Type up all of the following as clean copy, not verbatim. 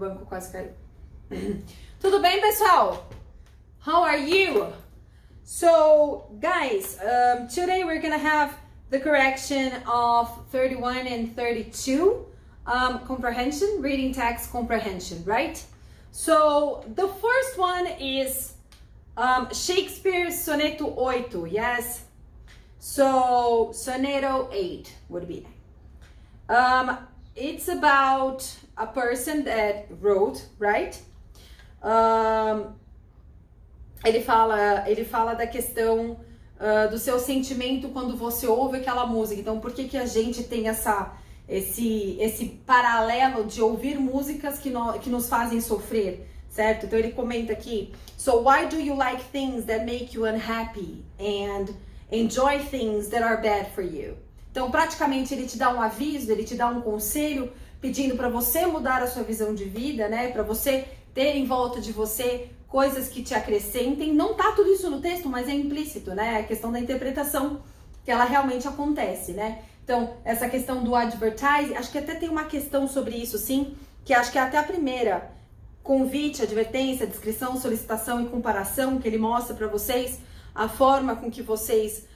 banco quase caiu. Tudo bem, pessoal? How are you? So, guys, today we're gonna have the correction of 31 and 32 comprehension, reading text comprehension, right? So, the first one is Shakespeare's Soneto 8, yes? So, Soneto 8 would be. It's about a person that wrote, right? Ele fala da questão do seu sentimento quando você ouve aquela música. Então, por que a gente tem esse paralelo de ouvir músicas que nos fazem sofrer, certo? Então, ele comenta aqui: So, why do you like things that make you unhappy and enjoy things that are bad for you? Então, praticamente, ele te dá um aviso, ele te dá um conselho, pedindo para você mudar a sua visão de vida, né? Para você ter em volta de você coisas que te acrescentem. Não tá tudo isso no texto, mas é implícito, né? A questão da interpretação, que ela realmente acontece, né? Então, essa questão do advertising, acho que até tem uma questão sobre isso, sim, que acho que é até a primeira. Convite, advertência, descrição, solicitação e comparação, que ele mostra para vocês a forma com que vocês...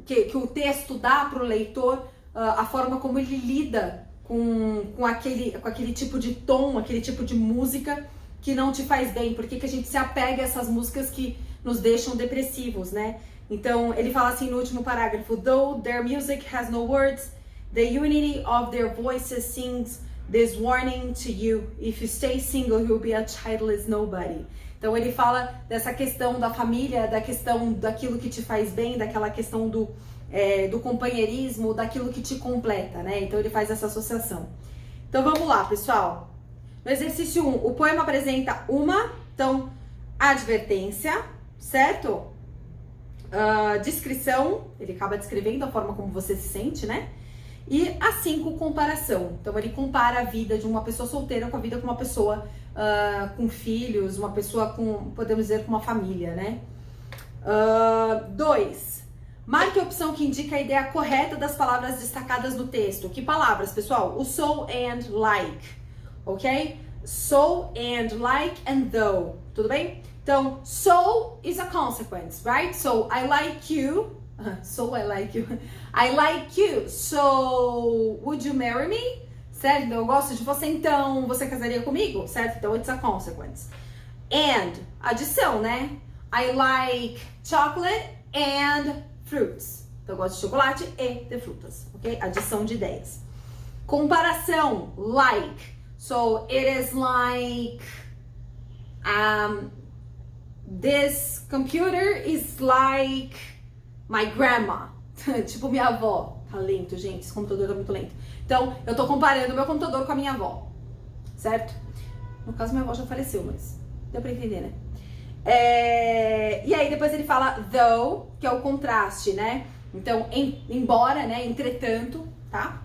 que o texto dá para o leitor, a forma como ele lida com aquele tipo de tom, aquele tipo de música que não te faz bem. Por que a gente se apega a essas músicas que nos deixam depressivos, né? Então, ele fala assim no último parágrafo: Though their music has no words, the unity of their voices sings this warning to you. If you stay single, you'll be a childless nobody. Então, ele fala dessa questão da família, da questão daquilo que te faz bem, daquela questão do companheirismo, daquilo que te completa, né? Então, ele faz essa associação. Então, vamos lá, pessoal. No exercício 1, o poema apresenta então, advertência, certo? Descrição, ele acaba descrevendo a forma como você se sente, né? E a 5, comparação. Então, ele compara a vida de uma pessoa solteira com a vida de uma pessoa com filhos, uma pessoa com, podemos dizer, com uma família, né? 2. Marque a opção que indica a ideia correta das palavras destacadas no texto. Que palavras, pessoal? O so and like, ok? So and like and though, tudo bem? Então, so is a consequence, right? So, I like you. So, I like you. I like you. So, would you marry me? Certo? Então, eu gosto de você, então você casaria comigo? Certo? Então, it's a consequence. And, adição, né? I like chocolate and fruits. Então, eu gosto de chocolate e de frutas, ok? Adição de ideias. Comparação, like. So, it is like, this computer is like my grandma. Tipo minha avó. Tá lento, gente. Esse computador tá muito lento. Então, eu tô comparando o meu computador com a minha avó. Certo? No caso, minha avó já faleceu, mas deu pra entender, né? E aí, depois ele fala though, que é o contraste, né? Então, embora, né? Entretanto, tá?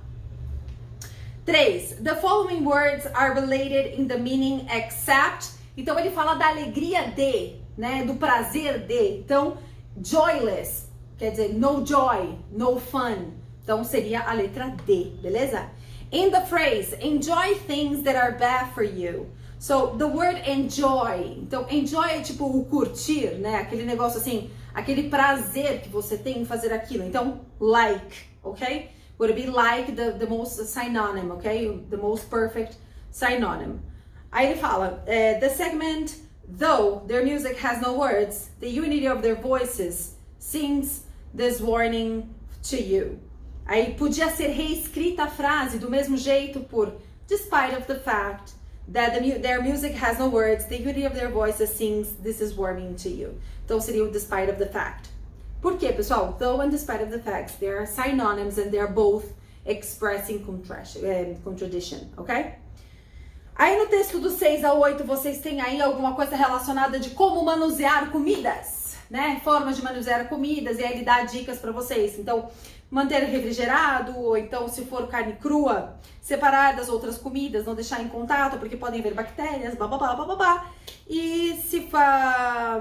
3. The following words are related in the meaning except. Então, ele fala da alegria de, né? Do prazer de. Então, joyless, quer dizer, no joy, no fun. Então, seria a letra D, beleza? In the phrase, enjoy things that are bad for you. So, the word enjoy. Então, enjoy é tipo o curtir, né? Aquele negócio assim, aquele prazer que você tem em fazer aquilo. Então, like, ok? Would be like the most synonym, ok? The most perfect synonym. Aí ele fala, the segment, though their music has no words, the unity of their voices sings this warning to you. Aí podia ser reescrita a frase do mesmo jeito por despite of the fact that their music has no words, the unity of their voices sings this is warning to you. Então seria o despite of the fact. Por quê, pessoal? Though and despite of the facts, they are synonyms and they are both expressing contradiction, ok? Aí no texto do 6 ao 8, vocês têm aí alguma coisa relacionada de como manusear comidas, né? Formas de manusear comidas, e aí ele dá dicas para vocês. Então, manter refrigerado, ou então, se for carne crua, separar das outras comidas, não deixar em contato, porque podem haver bactérias, bababá, bababá. E se para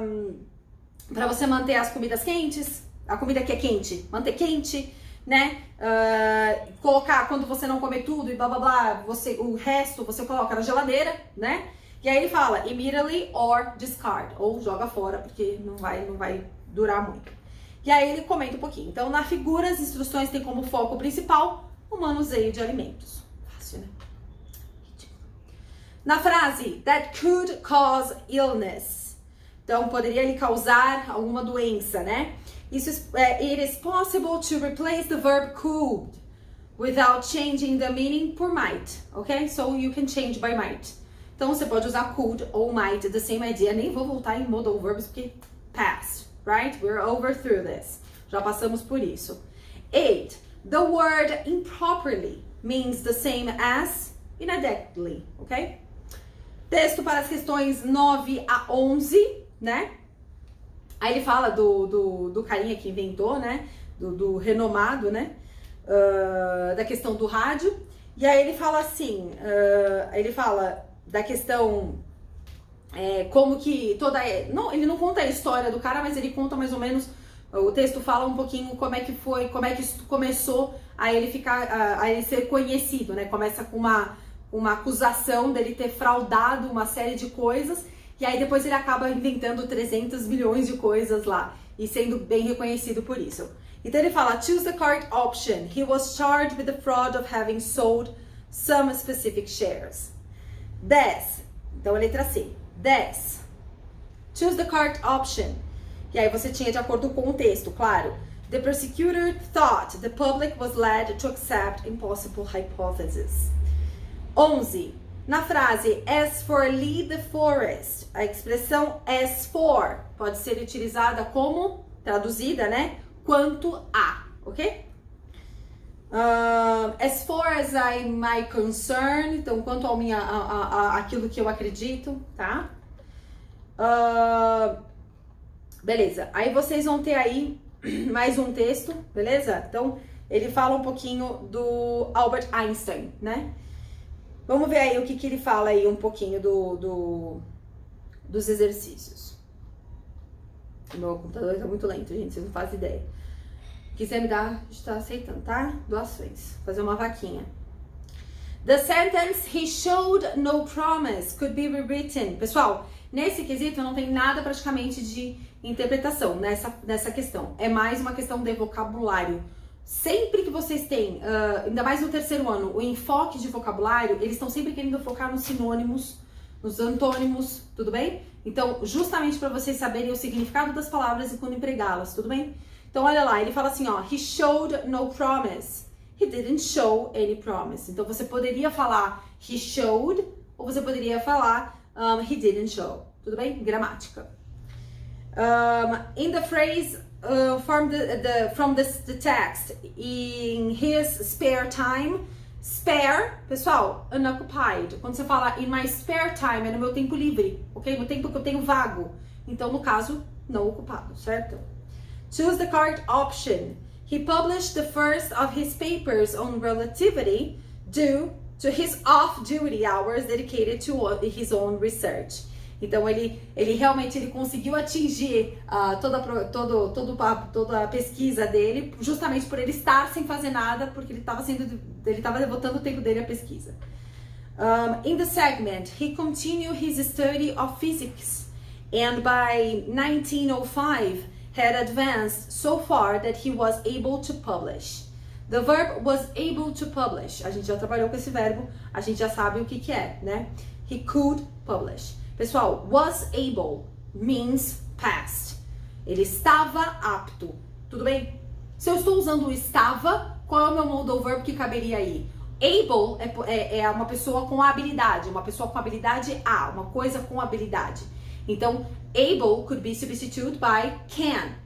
você manter as comidas quentes, a comida que é quente, manter quente, né? Colocar quando você não comer tudo e blá blá blá, o resto você coloca na geladeira, né? E aí ele fala immediately or discard, ou joga fora, porque não vai durar muito. E aí ele comenta um pouquinho. Então, na figura, as instruções têm como foco principal o manuseio de alimentos. Fácil, né? Na frase, that could cause illness. Então, poderia lhe causar alguma doença, né? It is possible to replace the verb could without changing the meaning por might, ok? So you can change by might. Então você pode usar could ou might, the same idea. Nem vou voltar em modal verbs porque past, right? We're over through this. Já passamos por isso. 8. The word improperly means the same as inadequately, ok? Texto para as questões 9 a 11, né? Aí ele fala do carinha que inventou, né? Do renomado, né? Da questão do rádio. E aí ele fala assim, ele fala da questão como que toda... Não, ele não conta a história do cara, mas ele conta mais ou menos... O texto fala um pouquinho como é que foi, como é que isso começou a ele ficar, a ele ser conhecido, né? Começa com uma acusação dele ter fraudado uma série de coisas, e aí depois ele acaba inventando 300 milhões de coisas lá, e sendo bem reconhecido por isso. Então ele fala, choose the correct option. He was charged with the fraud of having sold some specific shares. 10. Então a letra C. 10. Choose the correct option. E aí você tinha de acordo com o texto, claro. The prosecutor thought the public was led to accept impossible hypotheses. 11. Na frase as for Lee the forest, a expressão as for pode ser utilizada como, traduzida, né? Quanto a, ok? As far as my concern, então quanto ao aquilo que eu acredito, tá? Beleza, aí vocês vão ter aí mais um texto, beleza? Então, ele fala um pouquinho do Albert Einstein, né? Vamos ver aí o que ele fala aí um pouquinho dos exercícios. O meu computador tá muito lento, gente, vocês não fazem ideia. Quiser me dar, a gente tá aceitando, tá? Doações, fazer uma vaquinha. The sentence, he showed no promise, could be rewritten. Pessoal, nesse quesito não tem nada praticamente de interpretação nessa questão. É mais uma questão de vocabulário. Sempre que vocês têm, ainda mais no terceiro ano, o enfoque de vocabulário, eles estão sempre querendo focar nos sinônimos, nos antônimos, tudo bem? Então, justamente para vocês saberem o significado das palavras e quando empregá-las, tudo bem? Então, olha lá, ele fala assim, ó, he showed no promise. He didn't show any promise. Então, você poderia falar he showed, ou você poderia falar he didn't show. Tudo bem? Gramática. In the phrase from the text, in his spare time, spare, pessoal, unoccupied. Quando você fala in my spare time, é no meu tempo livre, ok? No tempo que eu tenho vago. Então, no caso, não ocupado, certo? Choose the correct option. He published the first of his papers on relativity due to his off-duty hours dedicated to his own research. Então ele realmente conseguiu atingir toda a pesquisa dele, justamente por ele estar sem fazer nada, porque ele estava devotando o tempo dele à pesquisa. In the segment, he continued his study of physics, and by 1905 had advanced so far that he was able to publish. The verb was able to publish. A gente já trabalhou com esse verbo, a gente já sabe o que é, né? He could publish. Pessoal, was able means past. Ele estava apto. Tudo bem? Se eu estou usando o estava, qual é o meu modal verb que caberia aí? Able é uma pessoa com habilidade, uma pessoa com habilidade A, uma coisa com habilidade. Então, able could be substituted by can.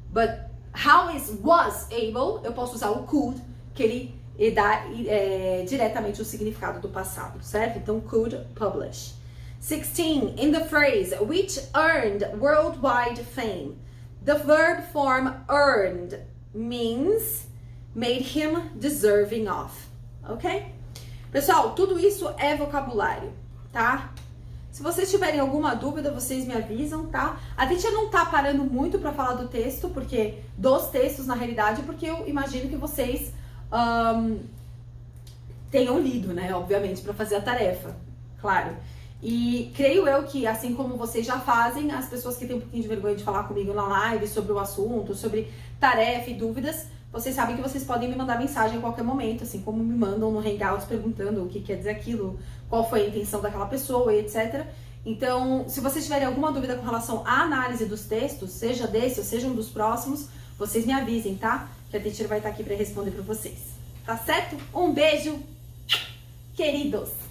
But how is was able? Eu posso usar o could, que ele dá diretamente o significado do passado, certo? Então, could publish. 16. In the phrase, which earned worldwide fame. The verb form earned means made him deserving of. Ok? Pessoal, tudo isso é vocabulário, tá? Se vocês tiverem alguma dúvida, vocês me avisam, tá? A teacher não tá parando muito pra falar do texto, dos textos na realidade, porque eu imagino que vocês tenham lido, né? Obviamente, pra fazer a tarefa, claro. E creio eu que, assim como vocês já fazem, as pessoas que têm um pouquinho de vergonha de falar comigo na live sobre o assunto, sobre tarefa e dúvidas, vocês sabem que vocês podem me mandar mensagem a qualquer momento, assim como me mandam no Hangouts perguntando o que quer dizer aquilo, qual foi a intenção daquela pessoa e etc. Então, se vocês tiverem alguma dúvida com relação à análise dos textos, seja desse ou seja um dos próximos, vocês me avisem, tá? Que a teacher vai estar aqui para responder para vocês. Tá certo? Um beijo, queridos!